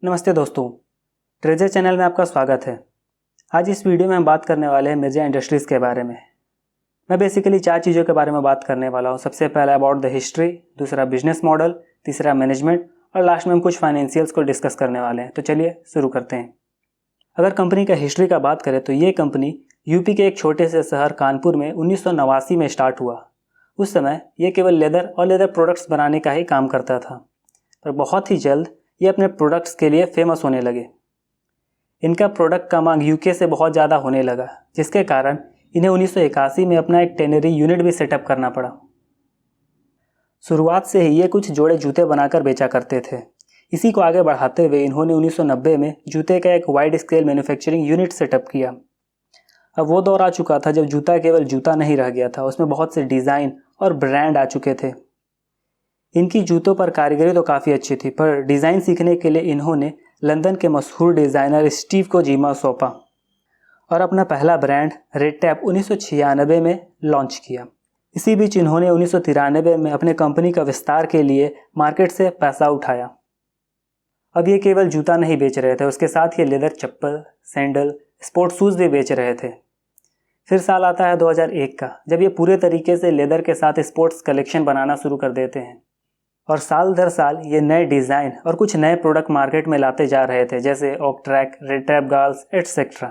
नमस्ते दोस्तों, treasure channel में आपका स्वागत है। आज इस वीडियो में हम बात करने वाले हैं मिर्जा इंडस्ट्रीज़ के बारे में। मैं बेसिकली 4 चीज़ों के बारे में बात करने वाला हूँ। सबसे पहला अबाउट द हिस्ट्री, दूसरा बिजनेस मॉडल, तीसरा मैनेजमेंट और लास्ट में हम कुछ फाइनेंशियल्स को डिस्कस करने वाले हैं। तो चलिए शुरू करते हैं। अगर कंपनी का हिस्ट्री का बात करें तो ये कंपनी यूपी के एक छोटे से शहर कानपुर में 1989 में स्टार्ट हुआ। उस समय ये केवल लेदर और लेदर प्रोडक्ट्स बनाने का ही काम करता था, पर बहुत ही जल्द ये अपने प्रोडक्ट्स के लिए फेमस होने लगे। इनका प्रोडक्ट का मांग यूके से बहुत ज़्यादा होने लगा, जिसके कारण इन्हें 1981 में अपना एक टेनरी यूनिट भी सेटअप करना पड़ा। शुरुआत से ही ये कुछ जोड़े जूते बनाकर बेचा करते थे। इसी को आगे बढ़ाते हुए इन्होंने 1990 में जूते का एक wide scale manufacturing unit setup किया। अब वो दौर आ चुका था जब जूता केवल जूता नहीं रह गया था, उसमें बहुत से डिज़ाइन और ब्रांड आ चुके थे। इनकी जूतों पर कारीगरी तो काफ़ी अच्छी थी, पर डिज़ाइन सीखने के लिए इन्होंने लंदन के मशहूर डिज़ाइनर स्टीव को जिम्मा सौंपा और अपना पहला ब्रांड रेड टैप 1996 में लॉन्च किया। इसी बीच इन्होंने 1993 में अपने कंपनी का विस्तार के लिए मार्केट से पैसा उठाया। अब ये केवल जूता नहीं बेच रहे थे, उसके साथ ये लेदर चप्पल, सैंडल, स्पोर्ट्स शूज़ भी बेच रहे थे। फिर साल आता है 2001 का, जब ये पूरे तरीके से लेदर के साथ स्पोर्ट्स कलेक्शन बनाना शुरू कर देते हैं और साल दर साल ये नए डिज़ाइन और कुछ नए प्रोडक्ट मार्केट में लाते जा रहे थे, जैसे ऑक्ट्रैक, रेड टैप गार्ल्स एटसेट्रा।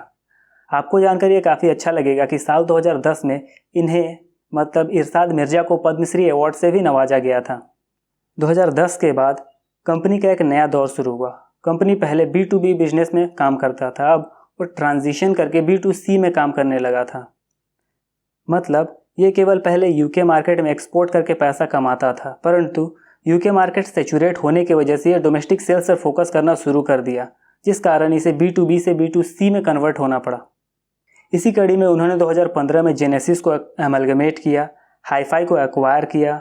आपको जानकर ये काफ़ी अच्छा लगेगा कि साल 2010 में इन्हें इरशाद मिर्जा को पद्मश्री अवार्ड से भी नवाजा गया था। 2010 के बाद कंपनी का एक नया दौर शुरू हुआ। कंपनी पहले B2B बिजनेस में काम करता था, अब वो ट्रांजिशन करके B2C में काम करने लगा था। मतलब ये केवल पहले यूके मार्केट में एक्सपोर्ट करके पैसा कमाता था, परंतु यूके मार्केट सैचुरेट होने की वजह से ये डोमेस्टिक सेल्स पर फोकस करना शुरू कर दिया, जिस कारण इसे B2B से B2C में कन्वर्ट होना पड़ा। इसी कड़ी में उन्होंने 2015 में जेनेसिस को एमलगमेट किया, हाईफाई को एक्वायर किया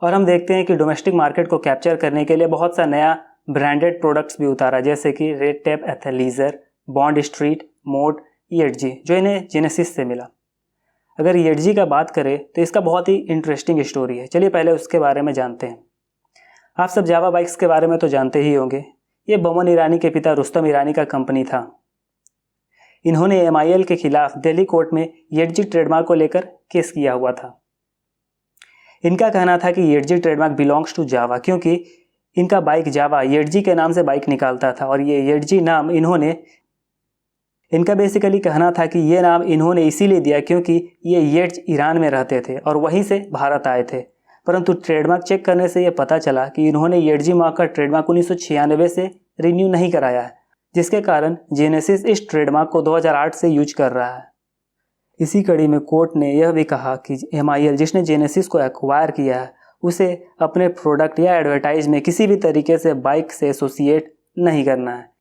और हम देखते हैं कि डोमेस्टिक मार्केट को कैप्चर करने के लिए बहुत सा नया ब्रांडेड प्रोडक्ट्स भी उतारा, जैसे कि red tap athleisure, bond street, mode, EHG, जो इन्हें जेनेसिस से मिला। अगर EHG का बात करें तो इसका बहुत ही इंटरेस्टिंग स्टोरी है। चलिए पहले उसके बारे में जानते हैं। आप सब जावा बाइक्स के बारे में तो जानते ही होंगे। ये बमन ईरानी के पिता रुस्तम ईरानी का कंपनी था। इन्होंने MIL के खिलाफ दिल्ली कोर्ट में EHG ट्रेडमार्क को लेकर केस किया हुआ था। इनका कहना था कि EHG trademark belongs to Jawa, क्योंकि इनका बाइक जावा EHG के नाम से बाइक निकालता था और ये EHG नाम इनका बेसिकली कहना था कि ये नाम इन्होंने इसीलिए दिया क्योंकि ये येट्स ईरान में रहते थे और वहीं से भारत आए थे। परंतु ट्रेडमार्क चेक करने से ये पता चला कि इन्होंने EHG मार्क का ट्रेडमार्क 1996 से रिन्यू नहीं कराया है, जिसके कारण जेनेसिस इस ट्रेडमार्क को 2008 से यूज कर रहा है। इसी कड़ी में कोर्ट ने यह भी कहा कि MIL जिसने जेनेसिस को एक्वायर किया है, उसे अपने प्रोडक्ट या एडवर्टाइज में किसी भी तरीके से बाइक से एसोसिएट नहीं करना है।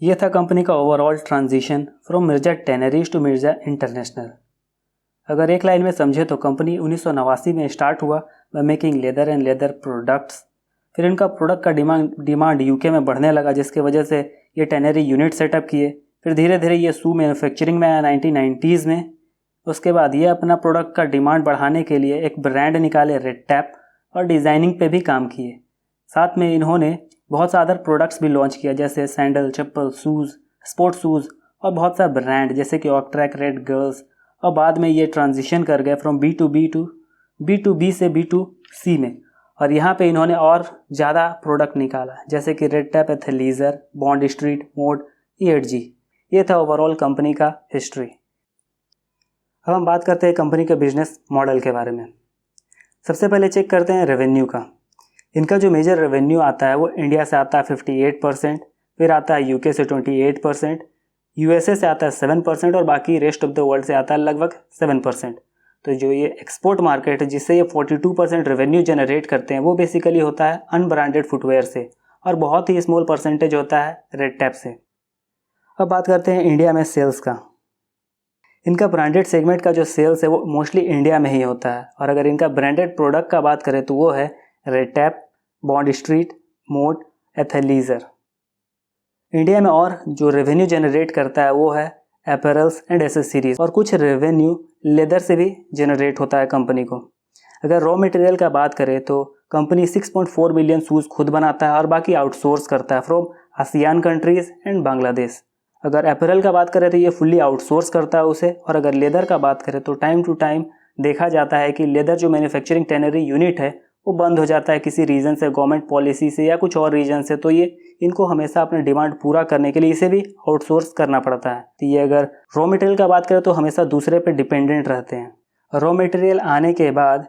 यह था कंपनी का overall transition from Mirza tanneries to Mirza international. अगर एक लाइन में समझे तो कंपनी 1989 में स्टार्ट हुआ by making leather and leather products. फिर इनका प्रोडक्ट का डिमांड यूके में बढ़ने लगा, जिसकी वजह से ये टेनरी यूनिट सेटअप किए। फिर धीरे धीरे ये शू मैन्युफैक्चरिंग में आया 1990s में। उसके बाद ये अपना प्रोडक्ट का डिमांड बढ़ाने के लिए एक ब्रांड निकाले रेड टैप और डिज़ाइनिंग पे भी काम किए। साथ में इन्होंने बहुत सा अदर प्रोडक्ट्स भी लॉन्च किया, जैसे सैंडल, चप्पल, शूज़, स्पोर्ट्स शूज़ और बहुत सा ब्रांड जैसे कि ऑक्ट्रैक, रेड गर्ल्स। और बाद में ये ट्रांजिशन कर गए फ्रॉम B2B से B2C में, और यहाँ पे इन्होंने और ज़्यादा प्रोडक्ट निकाला, जैसे कि red tap athleisure, bond street, mode, EHG। ये था ओवरऑल कंपनी का हिस्ट्री। अब हम बात करते हैं कंपनी के बिजनेस मॉडल के बारे में। सबसे पहले चेक करते हैं रेवेन्यू का। इनका जो मेजर रेवेन्यू आता है वो इंडिया से आता है 58%, फिर आता है यूके से 28%, USA से आता है 7% और बाकी रेस्ट ऑफ द वर्ल्ड से आता है लगभग 7%। तो जो ये एक्सपोर्ट मार्केट है जिससे ये 42% रेवेन्यू जनरेट करते हैं, वो बेसिकली होता है अनब्रांडेड फुटवेयर से और बहुत ही स्मॉल परसेंटेज होता है रेड टैप से। अब बात करते हैं इंडिया में सेल्स का। इनका ब्रांडेड सेगमेंट का जो सेल्स है वो मोस्टली इंडिया में ही होता है, और अगर इनका ब्रांडेड प्रोडक्ट का बात करें तो वो है red tap, bond street, mode, athleisure. India में और जो रेवेन्यू जनरेट करता है वो है अपैरल्स एंड एसेसरीज, और कुछ रेवेन्यू लेदर से भी जनरेट होता है कंपनी को। अगर रॉ मटेरियल का बात करें तो कंपनी 6.4 मिलियन शूज़ खुद बनाता है और बाकी आउटसोर्स करता है from ASEAN countries and Bangladesh. अगर अपैरल का बात करें तो ये फुल्ली आउटसोर्स करता है उसे, और अगर लेदर का बात करें तो टाइम टू टाइम देखा जाता है कि लेदर जो मैन्युफैक्चरिंग टेनरी यूनिट है वो बंद हो जाता है किसी रीज़न से, गवर्नमेंट पॉलिसी से या कुछ और रीज़न से, तो ये इनको हमेशा अपने डिमांड पूरा करने के लिए इसे भी आउटसोर्स करना पड़ता है। तो ये अगर रॉ मटेरियल का बात करें तो हमेशा दूसरे पे डिपेंडेंट रहते हैं। रॉ मटेरियल आने के बाद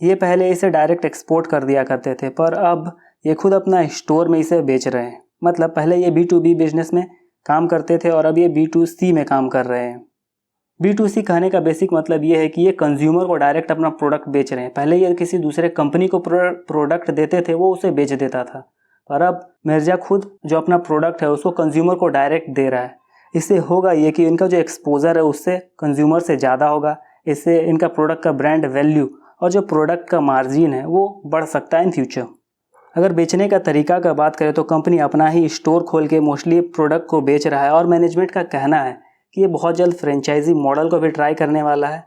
ये पहले इसे डायरेक्ट एक्सपोर्ट कर दिया करते थे, पर अब ये खुद अपना स्टोर में इसे बेच रहे हैं। मतलब पहले ये B2B बिजनेस में काम करते थे और अब ये B2C में काम कर रहे हैं। B2C कहने का बेसिक मतलब ये है कि ये कंज्यूमर को डायरेक्ट अपना प्रोडक्ट बेच रहे हैं। पहले ये किसी दूसरे कंपनी को प्रोडक्ट देते थे, वो उसे बेच देता था, पर अब मिर्जा खुद जो अपना प्रोडक्ट है उसको कंज्यूमर को डायरेक्ट दे रहा है। इससे होगा ये कि इनका जो एक्सपोजर है उससे कंज्यूमर से ज़्यादा होगा। इससे इनका प्रोडक्ट का ब्रांड वैल्यू और जो प्रोडक्ट का मार्जिन है वो बढ़ सकता है इन फ्यूचर। अगर बेचने का तरीका का बात करें तो कंपनी अपना ही स्टोर खोल के मोस्टली प्रोडक्ट को बेच रहा है, और मैनेजमेंट का कहना है कि ये बहुत जल्द फ्रेंचाइजी मॉडल को भी ट्राई करने वाला है।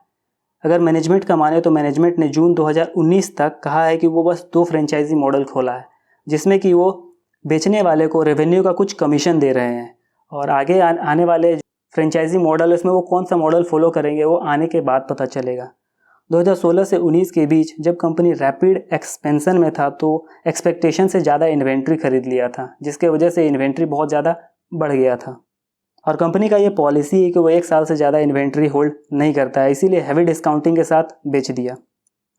अगर मैनेजमेंट का माने तो मैनेजमेंट ने जून 2019 तक कहा है कि वो बस 2 फ्रेंचाइजी मॉडल खोला है, जिसमें कि वो बेचने वाले को रेवेन्यू का कुछ कमीशन दे रहे हैं, और आगे आने वाले फ्रेंचाइजी मॉडल इसमें वो कौन सा मॉडल फॉलो करेंगे वो आने के बाद पता चलेगा। 2016 से 19 के बीच जब कंपनी रैपिड एक्सपेंशन में था तो एक्सपेक्टेशन से ज़्यादा इन्वेंट्री खरीद लिया था, जिसके वजह से इन्वेंट्री बहुत ज़्यादा बढ़ गया था। और कंपनी का ये पॉलिसी है कि वो 1 साल से ज़्यादा इन्वेंट्री होल्ड नहीं करता है, इसीलिए हैवी डिस्काउंटिंग के साथ बेच दिया।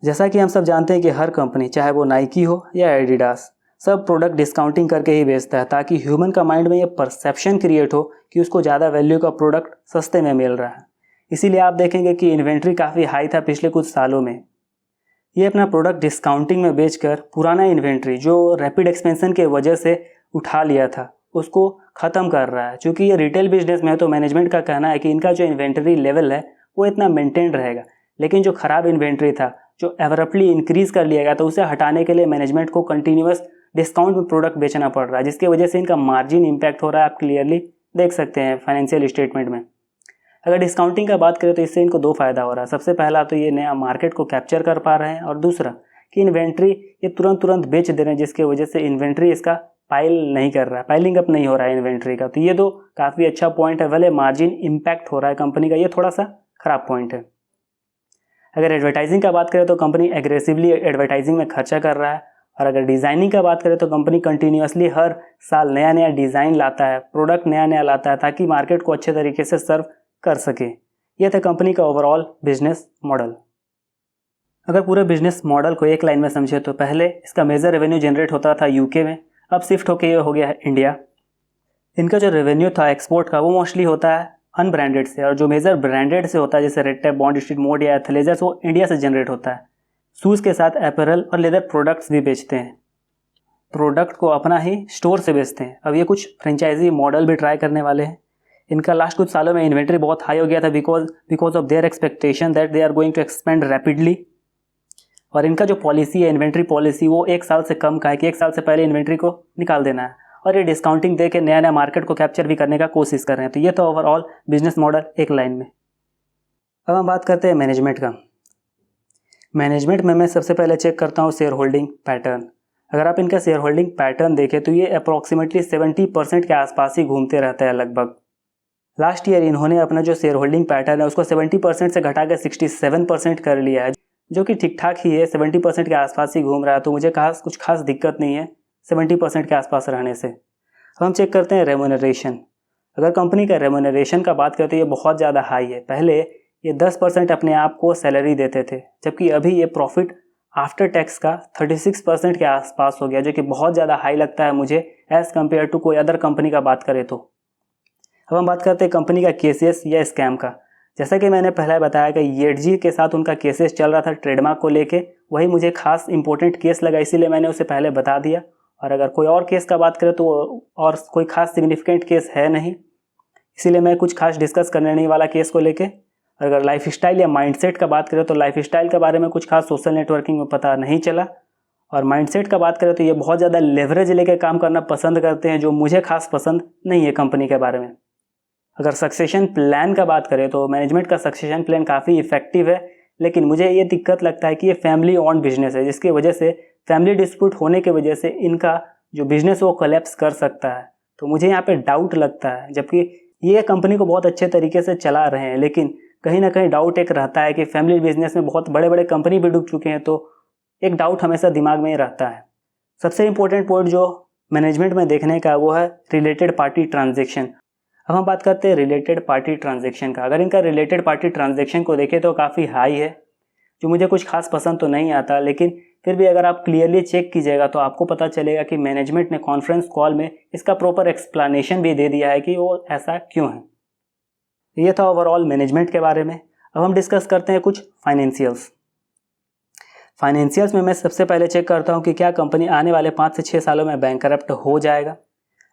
जैसा कि हम सब जानते हैं कि हर कंपनी, चाहे वो नाइकी हो या एडिडास, सब प्रोडक्ट डिस्काउंटिंग करके ही बेचता है, ताकि ह्यूमन का माइंड में ये परसेप्शन क्रिएट हो कि उसको ज़्यादा वैल्यू का प्रोडक्ट सस्ते में मिल रहा है। इसीलिए आप देखेंगे कि इन्वेंट्री काफ़ी हाई था पिछले कुछ सालों में। ये अपना प्रोडक्ट डिस्काउंटिंग में बेचकर पुराना इन्वेंट्री जो रैपिड एक्सपेंशन के वजह से उठा लिया था उसको ख़त्म कर रहा है। चूँकि ये रिटेल बिजनेस में है तो मैनेजमेंट का कहना है कि इनका जो इन्वेंट्री लेवल है वो इतना मेंटेन रहेगा, लेकिन जो ख़राब इन्वेंट्री था जो एवरप्ली इंक्रीज़ कर लिया गया था उसे हटाने के लिए मैनेजमेंट को कंटिन्यूस डिस्काउंट में प्रोडक्ट बेचना पड़ रहा है, जिसकी वजह से इनका मार्जिन इम्पैक्ट हो रहा है। आप क्लियरली देख सकते हैं फाइनेंशियल स्टेटमेंट में। अगर डिस्काउंटिंग का बात करें तो इससे इनको 2 फ़ायदा हो रहा है। सबसे पहला तो ये नया मार्केट को कैप्चर कर पा रहे हैं, और दूसरा कि इन्वेंट्री ये तुरंत बेच दे रहे हैं, जिसकी वजह से इन्वेंट्री इसका पाइल नहीं कर रहा है, पाइलिंग अप नहीं हो रहा है इन्वेंट्री का। तो ये 2 काफ़ी अच्छा पॉइंट है। भले मार्जिन इम्पैक्ट हो रहा है कंपनी का, ये थोड़ा सा खराब पॉइंट है। अगर एडवर्टाइजिंग का बात करें तो कंपनी एग्रेसिवली एडवर्टाइजिंग में खर्चा कर रहा है, और अगर डिज़ाइनिंग का बात करें तो कंपनी कंटिन्यूसली हर साल नया डिज़ाइन लाता है, प्रोडक्ट नया लाता है, ताकि मार्केट को अच्छे तरीके से सर्व कर सके। यह था कंपनी का ओवरऑल बिजनेस मॉडल। अगर पूरे बिजनेस मॉडल को एक लाइन में समझे तो पहले इसका मेजर रेवेन्यू जनरेट होता था यूके में, अब शिफ्ट होकर ये हो गया है इंडिया। इनका जो रेवेन्यू था एक्सपोर्ट का वो मोस्टली होता है अनब्रांडेड से, और जो मेजर ब्रांडेड से होता है जैसे red tape, bond street, mode या एथलेजर्स, वो इंडिया से जनरेट होता है। शूज़ के साथ अपैरल और लेदर प्रोडक्ट्स भी बेचते हैं, प्रोडक्ट को अपना ही स्टोर से बेचते हैं। अब ये कुछ फ्रेंचाइजी मॉडल भी ट्राई करने वाले हैं। इनका लास्ट कुछ सालों में इन्वेंट्री बहुत हाई हो गया था because of their expectation that they are going to expand rapidly. और इनका जो पॉलिसी है इन्वेंट्री पॉलिसी वो 1 साल से कम का है कि 1 साल से पहले इन्वेंट्री को निकाल देना है, और ये डिस्काउंटिंग दे के नया मार्केट को कैप्चर भी करने का कोशिश कर रहे हैं। तो ये तो ओवरऑल बिजनेस मॉडल एक लाइन में। अब हम बात करते हैं मैनेजमेंट का। मैनेजमेंट में मैं सबसे पहले चेक करता हूँ शेयर होल्डिंग पैटर्न। अगर आप इनका शेयर होल्डिंग पैटर्न देखें तो ये अप्रॉक्सीमेटली 70% के आसपास ही घूमते रहते हैं लगभग। लास्ट ईयर इन्होंने अपना जो शेयर होल्डिंग पैटर्न है उसको 70% से घटा कर 67% कर लिया है, जो कि ठीक ठाक ही है। 70% के आसपास ही घूम रहा है, तो मुझे कुछ खास दिक्कत नहीं है 70% के आसपास रहने से। अब हम चेक करते हैं रेम्यूनरेशन। अगर कंपनी का रेम्यूनरेशन का बात करें तो ये बहुत ज़्यादा हाई है। पहले ये 10% अपने आप को सैलरी देते थे, जबकि अभी ये प्रॉफिट आफ्टर टैक्स का 36% के आसपास हो गया, जो कि बहुत ज़्यादा हाई लगता है मुझे एज़ कम्पेयर टू कोई अदर कंपनी का बात करें तो। अब हम बात करते हैं कंपनी का केसेस या स्कैम का। जैसा कि मैंने पहले बताया कि येडजी के साथ उनका केसेस चल रहा था ट्रेडमार्क को लेके, वही मुझे खास इंपॉर्टेंट केस लगा, इसीलिए मैंने उसे पहले बता दिया। और अगर कोई और केस का बात करें तो और कोई खास सिग्निफिकेंट केस है नहीं, इसीलिए मैं कुछ खास डिस्कस करने नहीं वाला केस को लेके। अगर लाइफस्टाइल या माइंडसेट का बात करें तो लाइफस्टाइल के बारे में कुछ खास सोशल नेटवर्किंग में पता नहीं चला, और माइंडसेट का बात करें तो ये बहुत ज़्यादा लेवरेज लेके काम करना पसंद करते हैं, जो मुझे खास पसंद नहीं है कंपनी के बारे में। अगर सक्सेशन प्लान का बात करें तो मैनेजमेंट का सक्सेशन प्लान काफ़ी इफेक्टिव है, लेकिन मुझे ये दिक्कत लगता है कि ये फैमिली ओन्ड बिजनेस है, जिसकी वजह से फैमिली डिस्प्यूट होने की वजह से इनका जो बिजनेस वो कोलैप्स कर सकता है। तो मुझे यहाँ पे डाउट लगता है, जबकि ये कंपनी को बहुत अच्छे तरीके से चला रहे हैं, लेकिन कहीं ना कहीं डाउट एक रहता है कि फैमिली बिजनेस में बहुत बड़े बड़े कंपनी भी डूब चुके हैं, तो एक डाउट हमेशा दिमाग में ही रहता है। सबसे इम्पोर्टेंट पॉइंट जो मैनेजमेंट में देखने का वो है रिलेटेड पार्टी ट्रांजेक्शन। अब हम बात करते हैं रिलेटेड पार्टी ट्रांजेक्शन का। अगर इनका रिलेटेड पार्टी ट्रांजेक्शन को देखें तो काफ़ी हाई है, जो मुझे कुछ खास पसंद तो नहीं आता, लेकिन फिर भी अगर आप क्लियरली चेक कीजिएगा तो आपको पता चलेगा कि मैनेजमेंट ने कॉन्फ्रेंस कॉल में इसका प्रॉपर एक्सप्लेनेशन भी दे दिया है कि वो ऐसा क्यों है। ये था ओवरऑल मैनेजमेंट के बारे में। अब हम डिस्कस करते हैं कुछ फाइनेंशियल्स। फाइनेंशियल्स में मैं सबसे पहले चेक करता हूँ कि क्या कंपनी आने वाले 5 से 6 सालों में बैंकरप्ट हो जाएगा।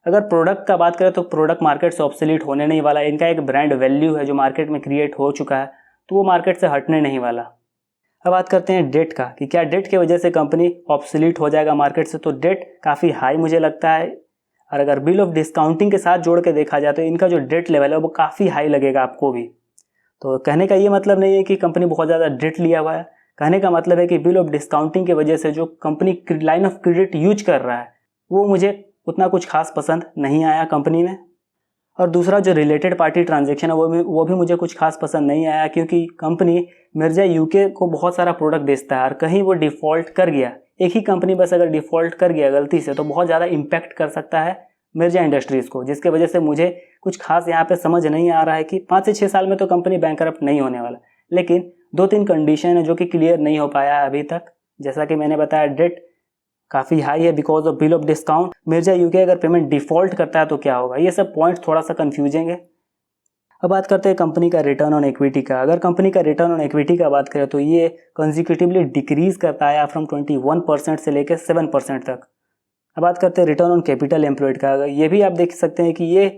अगर प्रोडक्ट का बात करें तो प्रोडक्ट मार्केट से ऑब्सोलीट होने नहीं वाला। इनका एक ब्रांड वैल्यू है जो मार्केट में क्रिएट हो चुका है, तो वो मार्केट से हटने नहीं वाला। अब बात करते हैं डेट का, कि क्या डेट की वजह से कंपनी ऑब्सोलीट हो जाएगा मार्केट से। तो डेट काफ़ी हाई मुझे लगता है, और अगर बिल ऑफ डिस्काउंटिंग के साथ जोड़ के देखा जाए तो इनका जो डेट लेवल है वो काफ़ी हाई लगेगा आपको भी। तो कहने का ये मतलब नहीं है कि कंपनी बहुत ज़्यादा डेट लिया हुआ है। कहने का मतलब है कि बिल ऑफ डिस्काउंटिंग की वजह से जो company line of credit use कर रहा है वो मुझे उतना कुछ खास पसंद नहीं आया कंपनी में। और दूसरा जो रिलेटेड पार्टी ट्रांजेक्शन है वो भी मुझे कुछ खास पसंद नहीं आया, क्योंकि कंपनी मिर्जा यूके को बहुत सारा प्रोडक्ट बेचता है और कहीं वो डिफ़ॉल्ट कर गया, एक ही कंपनी बस अगर डिफ़ॉल्ट कर गया गलती से, तो बहुत ज़्यादा इम्पैक्ट कर सकता है मिर्जा इंडस्ट्रीज़ को, जिसके वजह से मुझे कुछ खास यहाँ पे समझ नहीं आ रहा है कि 5 से 6 साल में तो कंपनी बैंकरप्ट नहीं होने वाला, लेकिन 2-3 कंडीशन है जो कि क्लियर नहीं हो पाया है अभी तक। जैसा कि मैंने बताया, डेट काफ़ी हाई है because of bill of discount. Mirza UK अगर पेमेंट डिफ़ॉल्ट करता है तो क्या होगा, ये सब पॉइंट थोड़ा सा कन्फ्यूजिंग है। अब बात करते हैं कंपनी का रिटर्न ऑन इक्विटी का। अगर कंपनी का रिटर्न ऑन इक्विटी का बात करें तो ये कंसेक्यूटिवली डिक्रीज करता है फ्रॉम 21% से लेकर 7% तक। अब बात करते हैं रिटर्न ऑन कैपिटल एम्प्लॉयड का। ये भी आप देख सकते हैं कि ये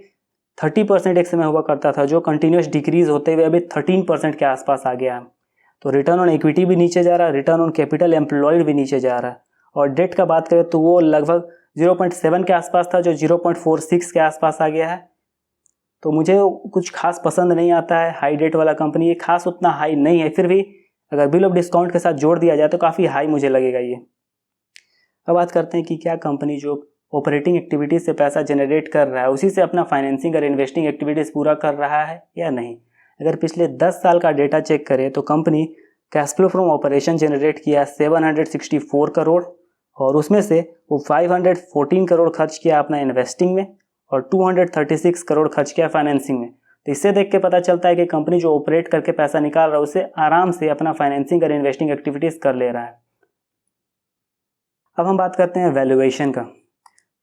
30% एक समय हुआ करता था, जो कंटिन्यूस डिक्रीज होते हुए अभी 13% के आसपास आ गया है। तो रिटर्न ऑन इक्विटी भी नीचे जा रहा है, रिटर्न ऑन कैपिटल एम्प्लॉयड भी नीचे जा रहा है। और डेट का बात करें तो वो लगभग 0.7 के आसपास था, जो 0.46 के आसपास आ गया है। तो मुझे कुछ खास पसंद नहीं आता है हाई डेट वाला कंपनी। ये खास उतना हाई नहीं है, फिर भी अगर बिल ऑफ डिस्काउंट के साथ जोड़ दिया जाए तो काफ़ी हाई मुझे लगेगा ये। अब बात करते हैं कि क्या कंपनी जो ऑपरेटिंग एक्टिविटीज़ से पैसा जनरेट कर रहा है उसी से अपना फाइनेंसिंग और इन्वेस्टिंग एक्टिविटीज़ पूरा कर रहा है या नहीं। अगर पिछले 10 साल का डेटा चेक करें तो company cash flow from operation generate किया 764 करोड़, और उसमें से वो 514 करोड़ खर्च किया अपना इन्वेस्टिंग में और 236 करोड़ खर्च किया फाइनेंसिंग में। तो इससे देख के पता चलता है कि कंपनी जो ऑपरेट करके पैसा निकाल रहा है उससे आराम से अपना फाइनेंसिंग और इन्वेस्टिंग एक्टिविटीज़ कर ले रहा है। अब हम बात करते हैं वैल्यूएशन का।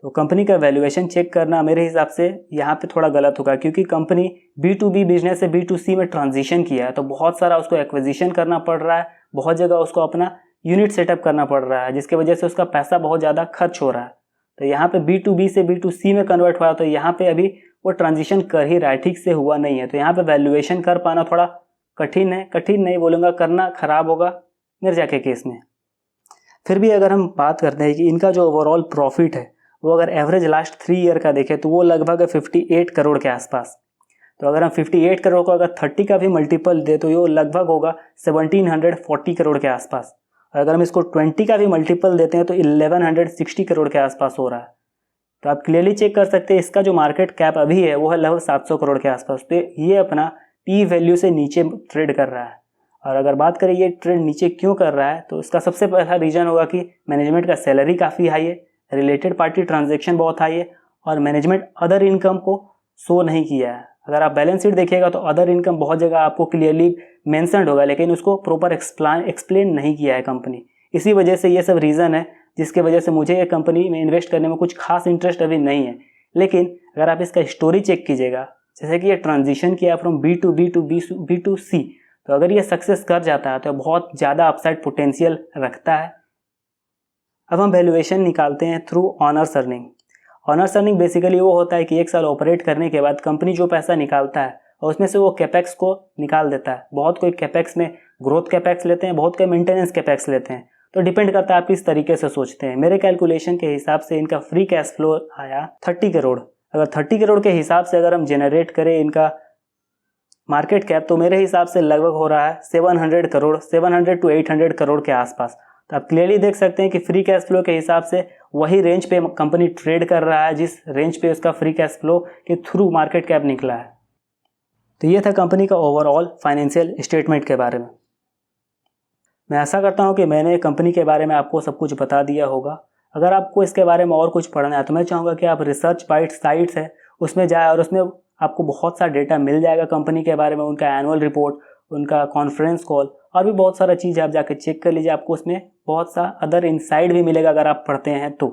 तो कंपनी का वैल्यूएशन चेक करना मेरे हिसाब से यहाँ पे थोड़ा गलत होगा, क्योंकि कंपनी B2B बिजनेस से B2C में ट्रांजिशन किया है, तो बहुत सारा उसको एक्विजिशन करना पड़ रहा है, बहुत जगह उसको अपना यूनिट सेटअप करना पड़ रहा है, जिसकी वजह से उसका पैसा बहुत ज़्यादा खर्च हो रहा है। तो यहाँ पे B2B से B2C में कन्वर्ट हुआ, तो यहाँ पे अभी वो ट्रांजिशन कर ही रहा है, ठीक से हुआ नहीं है। तो यहाँ पे वैल्यूएशन कर पाना थोड़ा कठिन है, कठिन नहीं बोलूँगा, करना खराब होगा मिर्जा के केस में। फिर भी अगर हम बात करते हैं कि इनका जो ओवरऑल प्रॉफिट है वो अगर एवरेज लास्ट 3 ईयर का देखें तो वो लगभग 58 करोड़ के आसपास। तो अगर हम 58 करोड़ को अगर 30 का भी मल्टीपल दे तो ये लगभग होगा 1740 करोड़ के आसपास। और अगर हम इसको 20 का भी मल्टीपल देते हैं तो 1160 करोड़ के आसपास हो रहा है। तो आप क्लियरली चेक कर सकते हैं इसका जो मार्केट कैप अभी है वो है लगभग 700 करोड़ के आसपास। तो ये अपना पी वैल्यू से नीचे ट्रेड कर रहा है। और अगर बात करें ये ट्रेड नीचे क्यों कर रहा है, तो इसका सबसे पहला रीज़न होगा कि मैनेजमेंट का सैलरी काफ़ी हाई है, रिलेटेड पार्टी ट्रांजैक्शन बहुत हाई है, और मैनेजमेंट अदर इनकम को शो नहीं किया है। अगर आप बैलेंस शीट देखिएगा तो अदर इनकम बहुत जगह आपको क्लियरली मेंशन्ड होगा, लेकिन उसको प्रॉपर एक्सप्लेन नहीं किया है कंपनी। इसी वजह से ये सब रीज़न है जिसके वजह से मुझे ये कंपनी में इन्वेस्ट करने में कुछ खास इंटरेस्ट अभी नहीं है। लेकिन अगर आप इसका स्टोरी चेक कीजिएगा, जैसे कि ये ट्रांजिशन किया फ्रॉम B2B टू B2C, तो अगर ये सक्सेस कर जाता है तो बहुत ज़्यादा अपसाइड पोटेंशियल रखता है। अब हम वैल्यूएशन निकालते हैं through honours earning. Honours earning basically वो होता है कि 1 साल ऑपरेट करने के बाद कंपनी जो पैसा निकालता है और उसमें से वो कैपेक्स को निकाल देता है। बहुत कोई कैपेक्स में ग्रोथ कैपेक्स लेते हैं, बहुत कोई मेंटेनेंस कैपेक्स लेते हैं, तो डिपेंड करता है आप किस तरीके से सोचते हैं। मेरे कैलकुलेशन के हिसाब से इनका फ्री कैश फ्लो आया 30 करोड़। अगर 30 करोड़ के हिसाब से अगर हम जनरेट करें इनका मार्केट कैप, तो मेरे हिसाब से लगभग हो रहा है 700 करोड़, 700 to 800 करोड़ के आसपास। तो आप क्लियरली देख सकते हैं कि फ्री कैश फ्लो के हिसाब से वही रेंज पे कंपनी ट्रेड कर रहा है जिस रेंज पे उसका फ्री कैश फ्लो के थ्रू मार्केट कैप निकला है। तो ये था कंपनी का ओवरऑल फाइनेंशियल स्टेटमेंट के बारे में। मैं आशा करता हूँ कि मैंने कंपनी के बारे में आपको सब कुछ बता दिया होगा। अगर आपको इसके बारे में और कुछ पढ़ना है तो मैं चाहूँगा कि आप रिसर्च बाइट साइट्स है उसमें जाए और उसमें आपको बहुत सा डेटा मिल जाएगा कंपनी के बारे में, उनका एनुअल रिपोर्ट, उनका कॉन्फ्रेंस कॉल और भी बहुत सारा चीज़ आप जाकर चेक कर लीजिए। आपको उसमें बहुत सा अदर इनसाइट भी मिलेगा अगर आप पढ़ते हैं तो।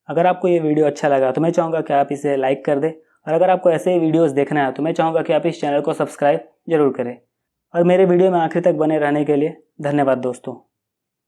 अगर आपको ये वीडियो अच्छा लगा तो मैं चाहूँगा कि आप इसे लाइक कर दें, और अगर आपको ऐसे ही वीडियोज़ देखना है तो मैं चाहूँगा कि आप इस चैनल को सब्सक्राइब जरूर करें। और मेरे वीडियो में आखिर तक बने रहने के लिए धन्यवाद दोस्तों।